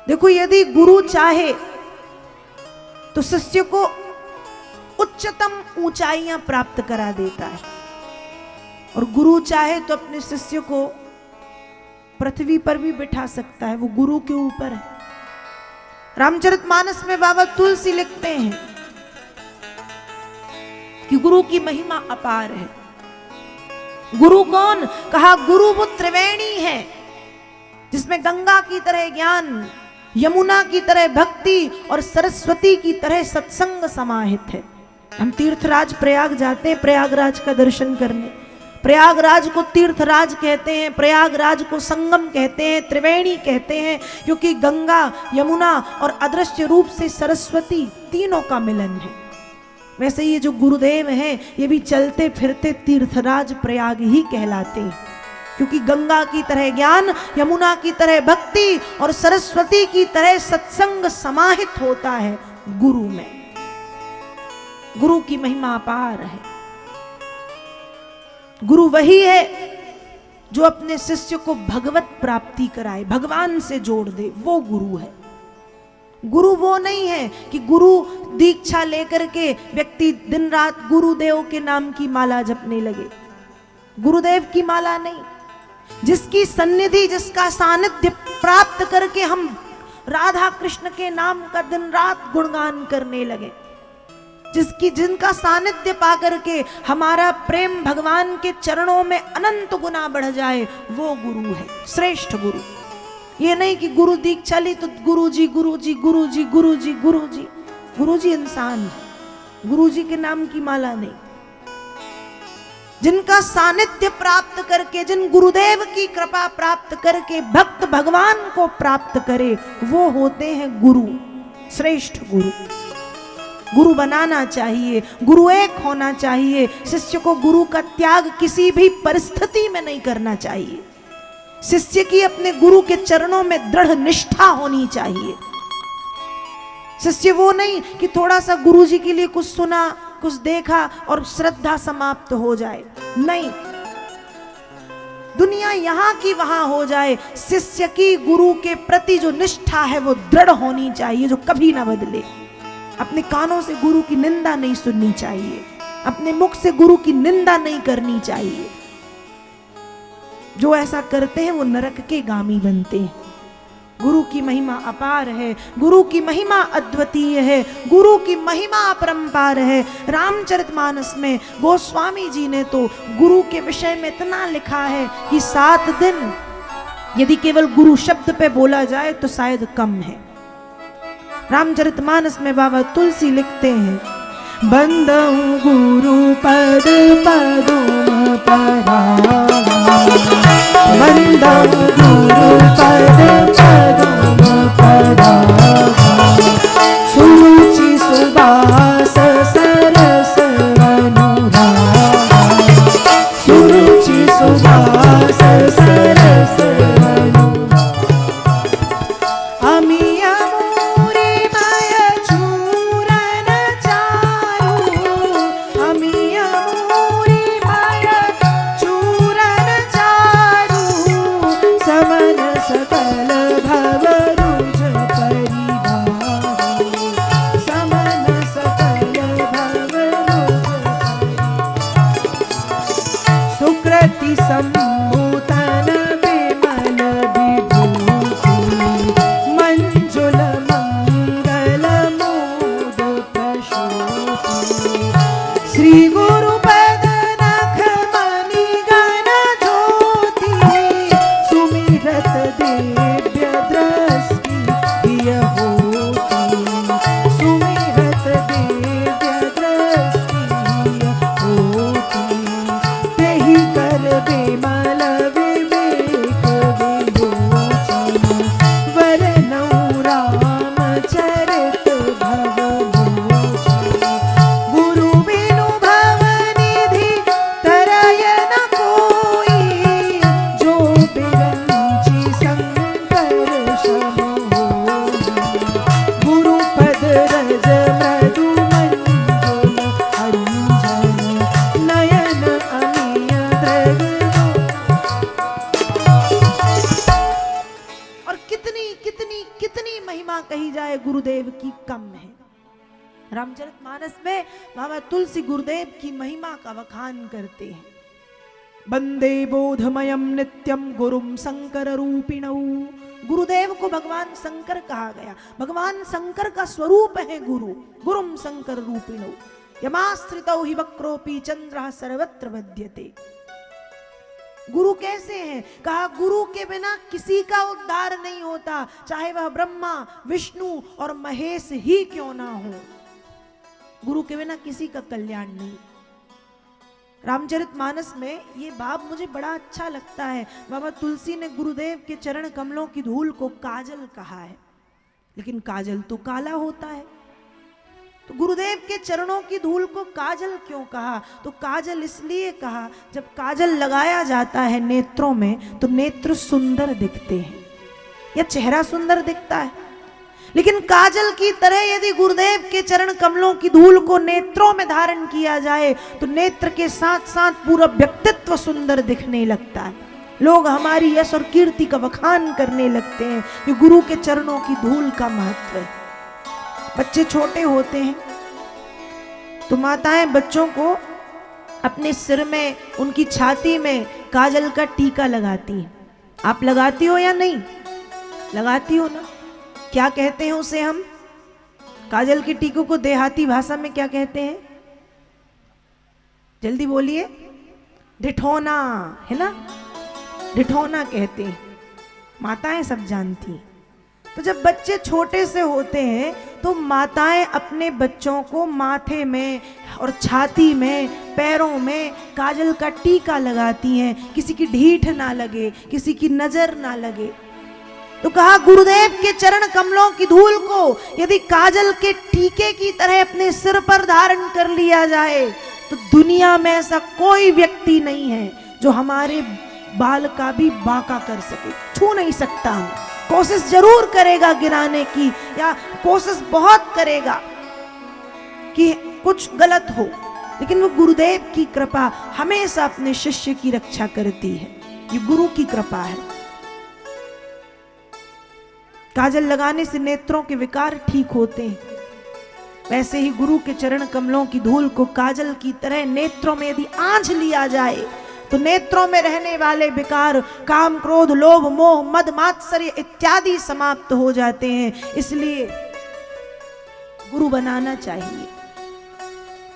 देखो, यदि गुरु चाहे तो शिष्य को उच्चतम ऊंचाइयां प्राप्त करा देता है, और गुरु चाहे तो अपने शिष्य को पृथ्वी पर भी बिठा सकता है। वो गुरु के ऊपर है। रामचरितमानस में बाबा तुलसी लिखते हैं कि गुरु की महिमा अपार है। गुरु कौन? कहा गुरु वो त्रिवेणी है जिसमें गंगा की तरह ज्ञान, यमुना की तरह भक्ति और सरस्वती की तरह सत्संग समाहित है। हम तीर्थराज प्रयाग जाते हैं प्रयागराज का दर्शन करने। प्रयागराज को तीर्थराज कहते हैं, प्रयागराज को संगम कहते हैं, त्रिवेणी कहते हैं, क्योंकि गंगा, यमुना और अदृश्य रूप से सरस्वती तीनों का मिलन है। वैसे ये जो गुरुदेव हैं ये भी चलते फिरते तीर्थराज प्रयाग ही कहलाते हैं, क्योंकि गंगा की तरह ज्ञान, यमुना की तरह भक्ति और सरस्वती की तरह सत्संग समाहित होता है गुरु में। गुरु की महिमा अपार है। गुरु वही है जो अपने शिष्य को भगवत प्राप्ति कराए, भगवान से जोड़ दे, वो गुरु है। गुरु वो नहीं है कि गुरु दीक्षा लेकर के व्यक्ति दिन रात गुरुदेव के नाम की माला जपने लगे। गुरुदेव की माला नहीं, जिसकी सन्निधि, जिसका सानिध्य प्राप्त करके हम राधा कृष्ण के नाम का दिन रात गुणगान करने लगे, जिनका सानिध्य पा करके हमारा प्रेम भगवान के चरणों में अनंत गुना बढ़ जाए, वो गुरु है, श्रेष्ठ गुरु। ये नहीं कि गुरु दीक्षा ली तो गुरु जी गुरु जी गुरु जी गुरु जी गुरु जी। गुरु जी इंसान है, गुरु जी के नाम की माला नहीं। जिनका सानिध्य प्राप्त करके, जिन गुरुदेव की कृपा प्राप्त करके भक्त भगवान को प्राप्त करे, वो होते हैं गुरु, श्रेष्ठ गुरु। गुरु बनाना चाहिए, गुरु एक होना चाहिए। शिष्य को गुरु का त्याग किसी भी परिस्थिति में नहीं करना चाहिए। शिष्य की अपने गुरु के चरणों में दृढ़ निष्ठा होनी चाहिए। शिष्य वो नहीं कि थोड़ा सा गुरु जी के लिए कुछ सुना, कुछ देखा और श्रद्धा समाप्त हो जाए, नहीं। दुनिया यहां की वहां हो जाए, शिष्य की गुरु के प्रति जो निष्ठा है वो दृढ़ होनी चाहिए, जो कभी ना बदले। अपने कानों से गुरु की निंदा नहीं सुननी चाहिए, अपने मुख से गुरु की निंदा नहीं करनी चाहिए। जो ऐसा करते हैं वो नरक के गामी बनते हैं। गुरु की महिमा अपार है, गुरु की महिमा अद्वितीय है, गुरु की महिमा अपरंपार है। रामचरितमानस में गोस्वामी जी ने तो गुरु के विषय में इतना लिखा है कि 7 दिन यदि केवल गुरु शब्द पे बोला जाए तो शायद कम है। रामचरितमानस में बाबा तुलसी लिखते हैं, बंदऊ गुरु पद पदुम परावा, बंदऊ गुरु पद पदुम परावा, सुरुचि सुबास सरस अनुरागा, सुरुचि सुबास सरस अनुरागा, अमिया सम्भूतन विमल विभूति, मंजुल मंगल मोद प्रसूति, श्री गुरु पद नख मणि गण ज्योति, सुमिरत दिव्य दृष्टि प्रिय होती, सुमिरत दिव्य दृष्टि होती, तेहि कर विमल विवेक विलोचन, वरनौ रामचरित भवभूषण, गुरु बिनु भवनिधि तरय न कोई, जो बिरंचि शंकर कितनी कितनी कितनी महिमा कही जाए गुरुदेव की कम है। रामचरितमानस में बाबा तुलसी गुरुदेव की महिमा का वखान करते हैं। वंदे बोधमयम नित्यम गुरुम शंकर रूपिणौ। गुरुदेव को भगवान शंकर कहा गया। भगवान शंकर का स्वरूप है गुरु। गुरुम शंकर रूपिणौ यमाश्रितौ हि वक्रोपि चंद्रः सर्वत्र विद्यते। गुरु कैसे हैं? कहा गुरु के बिना किसी का उद्धार नहीं होता, चाहे वह ब्रह्मा विष्णु और महेश ही क्यों ना हो। गुरु के बिना किसी का कल्याण नहीं। रामचरितमानस में ये भाव मुझे बड़ा अच्छा लगता है। बाबा तुलसी ने गुरुदेव के चरण कमलों की धूल को काजल कहा है, लेकिन काजल तो काला होता है, तो गुरुदेव के चरणों की धूल को काजल क्यों कहा? तो काजल इसलिए कहा, जब काजल लगाया जाता है नेत्रों में तो नेत्र सुंदर दिखते हैं या चेहरा सुंदर दिखता है, लेकिन काजल की तरह यदि गुरुदेव के चरण कमलों की धूल को नेत्रों में धारण किया जाए तो नेत्र के साथ साथ पूरा व्यक्तित्व सुंदर दिखने लगता है। लोग हमारी यश और कीर्ति का बखान करने लगते हैं। ये गुरु के चरणों की धूल का महत्व है। बच्चे छोटे होते हैं तो माताएं बच्चों को अपने सिर में, उनकी छाती में काजल का टीका लगाती हैं। आप लगाती हो या नहीं? लगाती हो ना? क्या कहते हैं उसे हम? काजल के टीकों को देहाती भाषा में क्या कहते हैं? जल्दी बोलिए। ढिठौना, है ना? ढिठौना कहते हैं। माताएं सब जानती हैं। तो जब बच्चे छोटे से होते हैं तो माताएं अपने बच्चों को माथे में और छाती में, पैरों में काजल का टीका लगाती हैं, किसी की ढीठ ना लगे, किसी की नजर ना लगे। तो कहा गुरुदेव के चरण कमलों की धूल को यदि काजल के टीके की तरह अपने सिर पर धारण कर लिया जाए तो दुनिया में ऐसा कोई व्यक्ति नहीं है जो हमारे बाल का भी बांका कर सके। छू नहीं सकता। हम कोशिश जरूर करेगा गिराने की, या कोशिश बहुत करेगा कि कुछ गलत हो, लेकिन वो गुरुदेव की कृपा हमेशा अपने शिष्य की रक्षा करती है। ये गुरु की कृपा है। काजल लगाने से नेत्रों के विकार ठीक होते हैं, वैसे ही गुरु के चरण कमलों की धूल को काजल की तरह नेत्रों में यदि आंच लिया जाए तो नेत्रों में रहने वाले विकार, काम क्रोध लोभ मोह मद मात्सर्य इत्यादि समाप्त हो जाते हैं। इसलिए गुरु बनाना चाहिए।